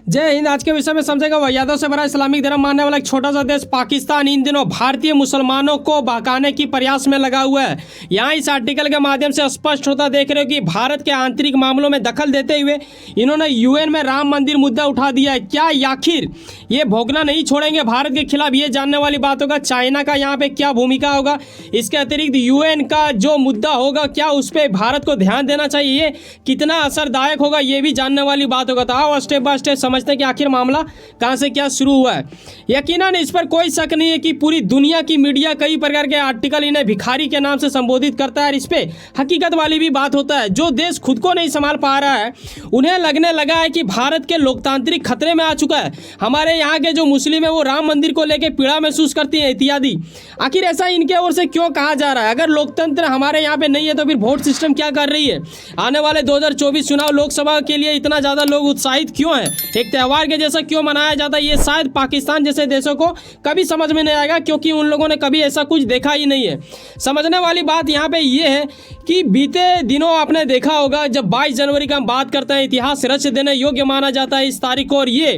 जय हिंद। आज के विषय में समझेगा वैयादों से भरा इस्लामिक धर्म मानने वाला एक छोटा सा देश पाकिस्तान इन दिनों भारतीय मुसलमानों को बहकाने की प्रयास में लगा हुआ है। यहाँ इस आर्टिकल के माध्यम से स्पष्ट होता देख रहे हो कि भारत के आंतरिक मामलों में दखल देते हुए इन्होंने यूएन में राम मंदिर मुद्दा उठा दिया है। क्या आखिर ये भोगना नहीं छोड़ेंगे भारत के खिलाफ? ये जानने वाली बात होगा। चाइना का यहाँ पे क्या भूमिका होगा? इसके अतिरिक्त यूएन का जो मुद्दा होगा क्या उस पर भारत को ध्यान देना चाहिए? ये कितना असरदायक होगा ये भी जानने वाली बात होगा। तो आओ स्टेप बाय स्टेप समझते हैं कि आखिर मामला कहां से क्या शुरू हुआ है। यकीनन इस पर कोई शक नहीं है कि पूरी दुनिया की मीडिया कई प्रकार के आर्टिकल इन्हें भिखारी के नाम से संबोधित करता है और इस पे हकीकत वाली भी बात होता है। जो देश खुद को नहीं संभाल पा रहा है उन्हें लगने लगा है कि भारत के लोकतांत्रिक खतरे में आ चुका है। हमारे यहाँ के जो मुस्लिम है वो राम मंदिर को लेकर पीड़ा महसूस करती है इत्यादि। आखिर ऐसा इनके ओर से क्यों कहा जा रहा है? अगर लोकतंत्र हमारे यहाँ पे नहीं है तो फिर वोट सिस्टम क्या कर रही है? आने वाले 2024 चुनाव लोकसभा के लिए इतना ज़्यादा लोग उत्साहित क्यों हैं? एक त्यौहार के जैसा क्यों मनाया जाता है? ये शायद पाकिस्तान जैसे देशों को कभी समझ में नहीं आएगा क्योंकि उन लोगों ने कभी ऐसा कुछ देखा ही नहीं है। समझने वाली बात यहाँ पे ये है कि बीते दिनों आपने देखा होगा जब 22 जनवरी का हम बात करते हैं इतिहास रच देने योग्य माना जाता है इस तारीख को, और ये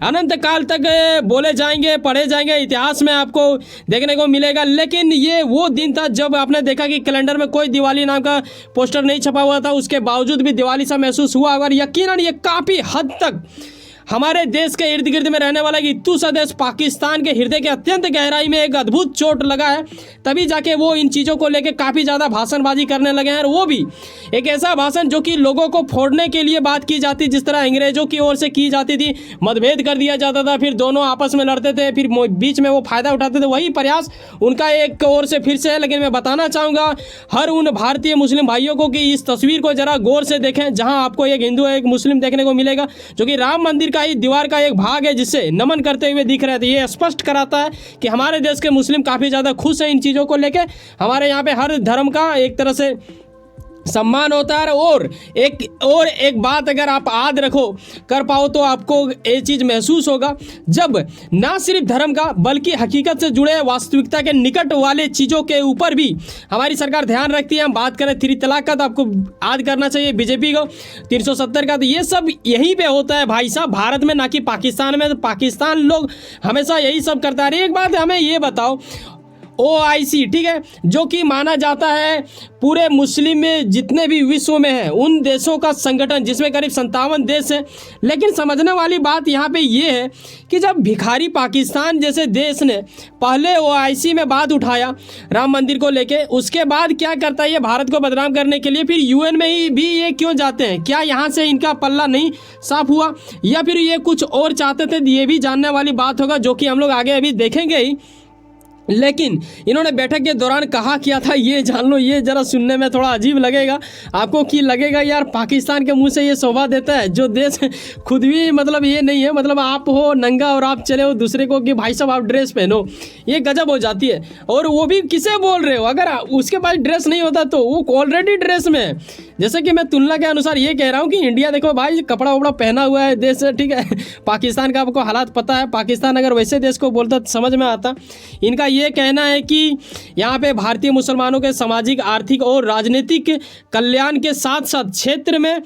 अनंत काल तक बोले जाएंगे पढ़े जाएंगे इतिहास में आपको देखने को मिलेगा। लेकिन ये वो दिन था जब आपने देखा कि कैलेंडर में कोई दिवाली नाम का पोस्टर नहीं छपा हुआ था, उसके बावजूद भी दिवाली सा महसूस हुआ। और यकीनन ये काफ़ी हद तक हमारे देश के इर्द गिर्द में रहने वाला इत्तू सा देश पाकिस्तान के हृदय के अत्यंत गहराई में एक अद्भुत चोट लगा है। तभी जाके वो इन चीज़ों को लेकर काफ़ी ज़्यादा भाषणबाजी करने लगे हैं, और वो भी एक ऐसा भाषण जो कि लोगों को फोड़ने के लिए बात की जाती, जिस तरह अंग्रेजों की ओर से की जाती थी। मतभेद कर दिया जाता था, फिर दोनों आपस में लड़ते थे, फिर बीच में वो फायदा उठाते थे। वही प्रयास उनका एक ओर से फिर से है। लेकिन मैं बताना चाहूँगा हर उन भारतीय मुस्लिम भाइयों को कि इस तस्वीर को जरा गौर से देखें, जहाँ आपको एक हिंदू एक मुस्लिम देखने को मिलेगा जो कि राम मंदिर ही दीवार का एक भाग है जिसे नमन करते हुए दिख रहे थे। ये स्पष्ट कराता है कि हमारे देश के मुस्लिम काफ़ी ज़्यादा खुश हैं इन चीज़ों को लेके। हमारे यहाँ पे हर धर्म का एक तरह से सम्मान होता है। और एक बात अगर आप याद रखो कर पाओ तो आपको ये चीज़ महसूस होगा, जब ना सिर्फ धर्म का बल्कि हकीकत से जुड़े वास्तविकता के निकट वाले चीज़ों के ऊपर भी हमारी सरकार ध्यान रखती है। हम बात करें 3 तलाक का तो आपको याद करना चाहिए बीजेपी को 370 का, तो ये सब यहीं पे होता है भाई साहब, भारत में, ना कि पाकिस्तान में। तो पाकिस्तान लोग हमेशा यही सब करता है। एक बात हमें ये बताओ, OIC ठीक है, जो कि माना जाता है पूरे मुस्लिम में जितने भी विश्व में हैं उन देशों का संगठन जिसमें करीब 57 देश हैं। लेकिन समझने वाली बात यहाँ पे ये है कि जब भिखारी पाकिस्तान जैसे देश ने पहले OIC में बात उठाया राम मंदिर को लेके, उसके बाद क्या करता है ये भारत को बदनाम करने के लिए फिर UN में ही भी ये क्यों जाते हैं? क्या यहाँ से इनका पल्ला नहीं साफ हुआ या फिर ये कुछ और चाहते थे? ये भी जानने वाली बात होगा जो कि हम लोग आगे अभी देखेंगे ही। लेकिन इन्होंने बैठक के दौरान कहा किया था ये जान लो। ये ज़रा सुनने में थोड़ा अजीब लगेगा आपको, कि लगेगा यार पाकिस्तान के मुंह से ये शोभा देता है जो देश खुद भी मतलब ये नहीं है, मतलब आप हो नंगा और आप चले हो दूसरे को कि भाई साहब आप ड्रेस पहनो, ये गजब हो जाती है। और वो भी किसे बोल रहे हो? अगर उसके पास ड्रेस नहीं होता तो वो ऑलरेडी ड्रेस में है। जैसे कि मैं तुलना के अनुसार ये कह रहा हूँ कि इंडिया देखो भाई कपड़ा वपड़ा पहना हुआ है देश है, ठीक है। पाकिस्तान का आपको हालात पता है, पाकिस्तान अगर वैसे देश को बोलता तो समझ में आता। इनका ये कहना है कि यहाँ पे भारतीय मुसलमानों के सामाजिक आर्थिक और राजनीतिक कल्याण के साथ साथ क्षेत्र में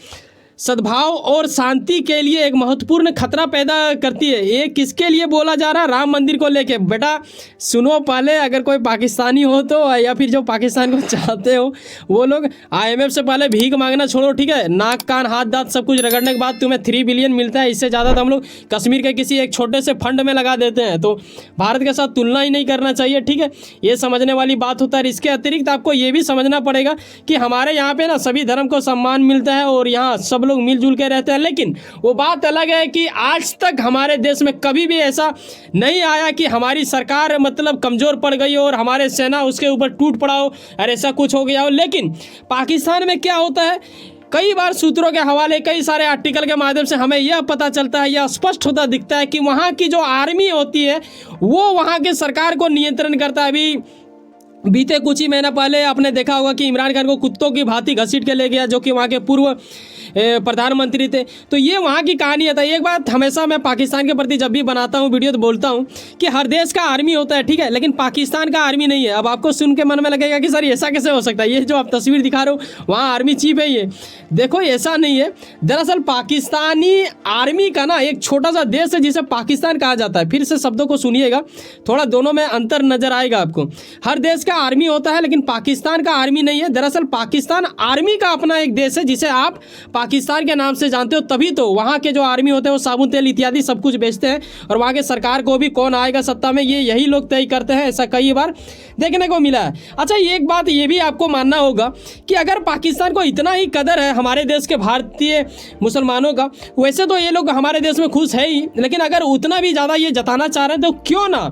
सद्भाव और शांति के लिए एक महत्वपूर्ण खतरा पैदा करती है। ये किसके लिए बोला जा रहा है? राम मंदिर को लेके। बेटा सुनो पहले, अगर कोई पाकिस्तानी हो तो या फिर जो पाकिस्तान को चाहते हो वो लोग IMF से पहले भीख मांगना छोड़ो, ठीक है। नाक कान हाथ दांत सब कुछ रगड़ने के बाद तुम्हें 3 बिलियन मिलता है, इससे ज़्यादा तो हम लोग कश्मीर के किसी एक छोटे से फंड में लगा देते हैं। तो भारत के साथ तुलना ही नहीं करना चाहिए, ठीक है। ये समझने वाली बात होता है। इसके अतिरिक्त आपको ये भी समझना पड़ेगा कि हमारे यहाँ पे ना सभी धर्म को सम्मान मिलता है और यहाँ सब लोग मिलजुल के रहते हैं। लेकिन वो बात अलग है कि आज तक हमारे देश में कभी भी ऐसा नहीं आया कि हमारी सरकार मतलब कमज़ोर पड़ गई हो और हमारे सेना उसके ऊपर टूट पड़ा हो और ऐसा कुछ हो गया हो। लेकिन पाकिस्तान में क्या होता है, कई बार सूत्रों के हवाले कई सारे आर्टिकल के माध्यम से हमें यह पता चलता है, यह स्पष्ट होता दिखता है कि वहाँ की जो आर्मी होती है वो वहाँ के सरकार को नियंत्रण करता है। अभी बीते कुछ ही महीना पहले आपने देखा होगा कि इमरान खान को कुत्तों की भांति घसीट के ले गया, जो कि वहाँ के पूर्व प्रधानमंत्री थे। तो ये वहाँ की कहानी है। एक बात हमेशा मैं पाकिस्तान के प्रति जब भी बनाता हूँ वीडियो तो बोलता हूँ कि हर देश का आर्मी होता है, ठीक है, लेकिन पाकिस्तान का आर्मी नहीं है। अब आपको सुन के मन में लगेगा कि सर ऐसा कैसे हो सकता है, ये जो आप तस्वीर दिखा रहे हो वहाँ आर्मी चीफ है ये। देखो ऐसा नहीं है, दरअसल पाकिस्तानी आर्मी का ना एक छोटा सा देश है जिसे पाकिस्तान कहा जाता है। फिर से शब्दों को सुनिएगा, थोड़ा दोनों में अंतर नजर आएगा आपको। हर देश का आर्मी होता है लेकिन पाकिस्तान का आर्मी नहीं है। दरअसल पाकिस्तान आर्मी का अपना एक देश है जिसे आप पाकिस्तान के नाम से जानते हो, तभी तो वहाँ के जो आर्मी होते हैं वो साबुन तेल इत्यादि सब कुछ बेचते हैं और वहाँ के सरकार को भी कौन आएगा सत्ता में ये यही लोग तय करते हैं। ऐसा कई बार देखने को मिला है। अच्छा, एक बात ये भी आपको मानना होगा कि अगर पाकिस्तान को इतना ही कदर है हमारे देश के भारतीय मुसलमानों का, वैसे तो ये लोग हमारे देश में खुश है ही, लेकिन अगर उतना भी ज़्यादा ये जताना चाह रहे हैं तो क्यों ना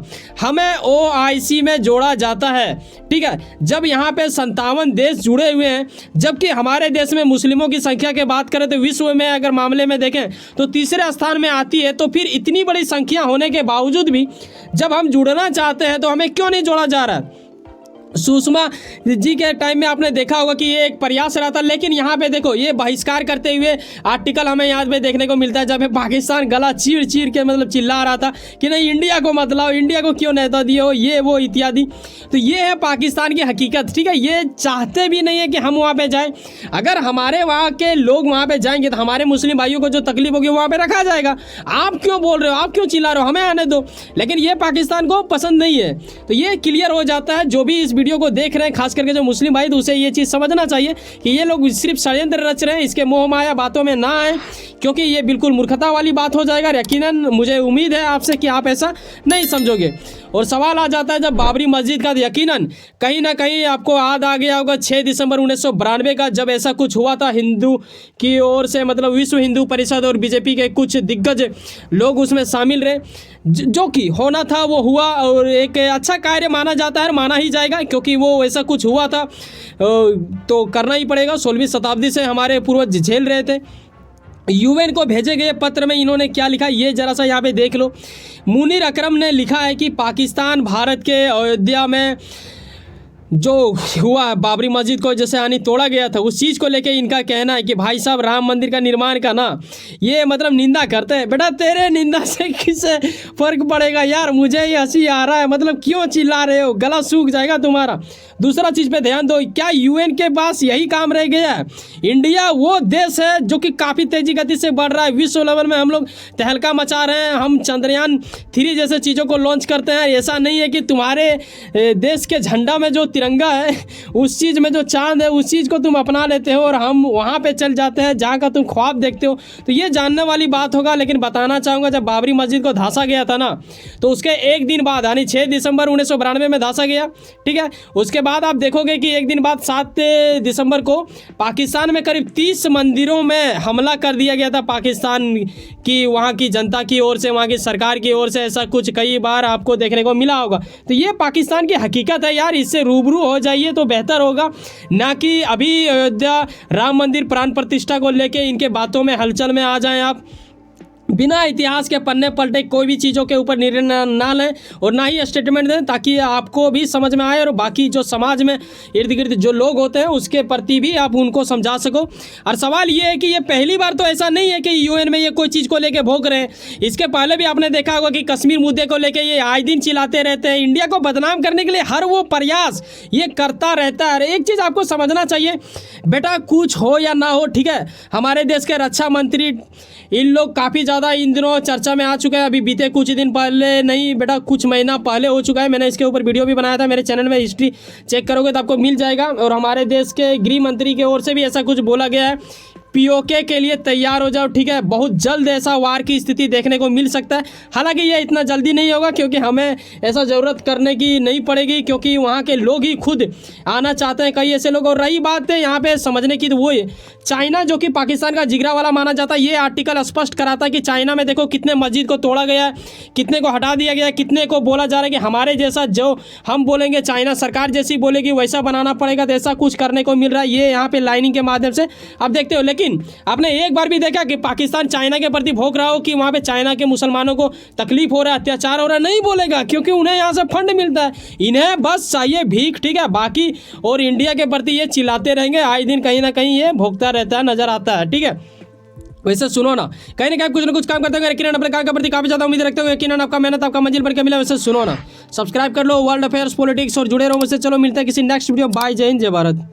हमें OIC में जोड़ा जाता है, ठीक है। जब यहाँ पे 57 देश जुड़े हुए हैं, जबकि हमारे देश में मुस्लिमों की संख्या की बात करें तो विश्व में अगर मामले में देखें तो तीसरे स्थान में आती है। तो फिर इतनी बड़ी संख्या होने के बावजूद भी जब हम जुड़ना चाहते हैं तो हमें क्यों नहीं जोड़ा जा रहा है। सुषमा जी के टाइम में आपने देखा होगा कि ये एक प्रयास रहा था, लेकिन यहाँ पे देखो ये बहिष्कार करते हुए आर्टिकल हमें यहाँ पे देखने को मिलता है जब पाकिस्तान गला चीर चीर के मतलब चिल्ला रहा था कि नहीं इंडिया को मत लाओ, इंडिया को क्यों नेता दिए हो, ये वो इत्यादि। तो ये है पाकिस्तान की हकीकत, ठीक है। ये चाहते भी नहीं है कि हम वहाँ पर जाएँ। अगर हमारे वहाँ के लोग वहाँ पर जाएंगे तो हमारे मुस्लिम भाइयों को जो तकलीफ होगी वहाँ पर रखा जाएगा। आप क्यों बोल रहे हो, आप क्यों चिल्ला रहे हो, हमें आने दो। लेकिन ये पाकिस्तान को पसंद नहीं है। तो ये क्लियर हो जाता है, जो भी इस वीडियो को देख रहे हैं खास करके जो मुस्लिम भाई, तो उसे ये चीज़ समझना चाहिए कि ये लोग सिर्फ षड्यंत्र रच रहे हैं। इसके मोह माया बातों में ना आए, क्योंकि ये बिल्कुल मूर्खता वाली बात हो जाएगा। यकीनन मुझे उम्मीद है आपसे कि आप ऐसा नहीं समझोगे। और सवाल आ जाता है जब बाबरी मस्जिद का, यकीनन कहीं ना कहीं आपको याद आ गया होगा 6 दिसंबर 1992 का, जब ऐसा कुछ हुआ था हिंदू की ओर से, मतलब विश्व हिंदू परिषद और बीजेपी के कुछ दिग्गज लोग उसमें शामिल रहे। जो कि होना था वो हुआ और एक अच्छा कार्य माना जाता है, माना ही जाएगा, क्योंकि वो ऐसा कुछ हुआ था तो करना ही पड़ेगा। 16वीं शताब्दी से हमारे पूर्वज झेल रहे थे। UN को भेजे गए पत्र में इन्होंने क्या लिखा ये जरा सा यहाँ पे देख लो। मुनीर अकरम ने लिखा है कि पाकिस्तान भारत के अयोध्या में जो हुआ बाबरी मस्जिद को जैसे यानी तोड़ा गया था, उस चीज़ को लेके इनका कहना है कि भाई साहब राम मंदिर का निर्माण का ना ये मतलब निंदा करते हैं। बेटा तेरे निंदा से किससे फ़र्क पड़ेगा यार, मुझे ये हंसी आ रहा है, मतलब क्यों चिल्ला रहे हो, गला सूख जाएगा तुम्हारा। दूसरा चीज़ पे ध्यान दो, क्या UN के पास यही काम रह गया है। इंडिया वो देश है जो कि काफ़ी तेज़ी गति से बढ़ रहा है, विश्व लेवल में हम लोग तहलका मचा रहे हैं। हम चंद्रयान 3 जैसे चीज़ों को लॉन्च करते हैं। ऐसा नहीं है कि तुम्हारे देश के झंडा में जो तिरंगा है, उस चीज़ में जो चांद है, उस चीज़ को तुम अपना लेते हो और हम वहाँ पे चल जाते हैं जहाँ का तुम ख्वाब देखते हो। तो ये जानने वाली बात होगा। लेकिन बताना चाहूँगा जब बाबरी मस्जिद को धांसा गया था ना, तो उसके एक दिन बाद यानी 6 दिसंबर 1992 में धांसा गया, ठीक है। उसके बाद आप देखोगे कि एक दिन बाद 7 दिसंबर को पाकिस्तान में करीब 30 मंदिरों में हमला कर दिया गया था पाकिस्तान की वहाँ की जनता की ओर से, वहाँ की सरकार की ओर से। ऐसा कुछ कई बार आपको देखने को मिला होगा। तो ये पाकिस्तान की हकीकत है यार, इससे रूबरू हो जाइए तो बेहतर होगा, ना कि अभी अयोध्या राम मंदिर प्राण प्रतिष्ठा को लेके इनके बातों में हलचल में आ जाएं आप। बिना इतिहास के पन्ने पलटे कोई भी चीज़ों के ऊपर निर्णय ना लें और ना ही स्टेटमेंट दें, ताकि आपको भी समझ में आए और बाकी जो समाज में इर्द गिर्द जो लोग होते हैं उसके प्रति भी आप उनको समझा सको। और सवाल ये है कि ये पहली बार तो ऐसा नहीं है कि UN में ये कोई चीज़ को लेके भोग रहे हैं। इसके पहले भी आपने देखा होगा कि कश्मीर मुद्दे को लेकर ये आए दिन चिल्लाते रहते हैं। इंडिया को बदनाम करने के लिए हर वो प्रयास ये करता रहता है। एक चीज़ आपको समझना चाहिए बेटा, कुछ हो या ना हो, ठीक है, हमारे देश के रक्षा मंत्री इन लोग काफ़ी ज़्यादा इन दिनों चर्चा में आ चुका है। अभी बीते कुछ दिन पहले नहीं बेटा, कुछ महीना पहले हो चुका है। मैंने इसके ऊपर वीडियो भी बनाया था, मेरे चैनल में हिस्ट्री चेक करोगे तो आपको मिल जाएगा। और हमारे देश के गृह मंत्री की ओर से भी ऐसा कुछ बोला गया है, POK के लिए तैयार हो जाओ, ठीक है। बहुत जल्द ऐसा वार की स्थिति देखने को मिल सकता है। हालांकि ये इतना जल्दी नहीं होगा, क्योंकि हमें ऐसा ज़रूरत करने की नहीं पड़ेगी, क्योंकि वहाँ के लोग ही खुद आना चाहते हैं, कई ऐसे लोग। और रही बात है यहाँ पे समझने की, तो वो है चाइना, जो कि पाकिस्तान का जिगरा वाला माना जाता है। ये आर्टिकल स्पष्ट कराता है कि चाइना में देखो कितने मस्जिद को तोड़ा गया है, कितने को हटा दिया गया है, कितने को बोला जा रहा है कि हमारे जैसा जो हम बोलेंगे चाइना सरकार जैसी बोलेगी वैसा बनाना पड़ेगा। तो ऐसा कुछ करने को मिल रहा है, ये यहाँ पे लाइनिंग के माध्यम से आप देखते हो। लेकिन लेकिन आपने एक बार भी देखा कि पाकिस्तान चाइना के प्रति भोग रहा हो कि वहाँ पे चाइना के मुसलमानों को तकलीफ हो रहा है, अत्याचार हो रहा है? नहीं बोलेगा, क्योंकि उन्हें यहाँ से फंड मिलता है, इन्हें बस चाहिए भीख, ठीक है। बाकी और इंडिया के प्रति ये चिल्लाते रहेंगे, आए दिन कहीं ना कहीं ये भोगता रहता है, नजर आता है, ठीक है। वैसे सुनो ना, कहीं कुछ ना कुछ काम करते हैं, यकीनन अपने काम के प्रति काफी ज्यादा उम्मीद रखते हो, यकीनन आपका मेहनत आपका मंजिल पर क्या मिला। वैसे सुनो ना, सब्सक्राइब कर लो वर्ल्ड अफेयर्स पॉलिटिक्स और जुड़े रहो मुझसे। चलो मिलते हैं किसी नेक्स्ट वीडियो। बाय, जय हिंद, जय भारत।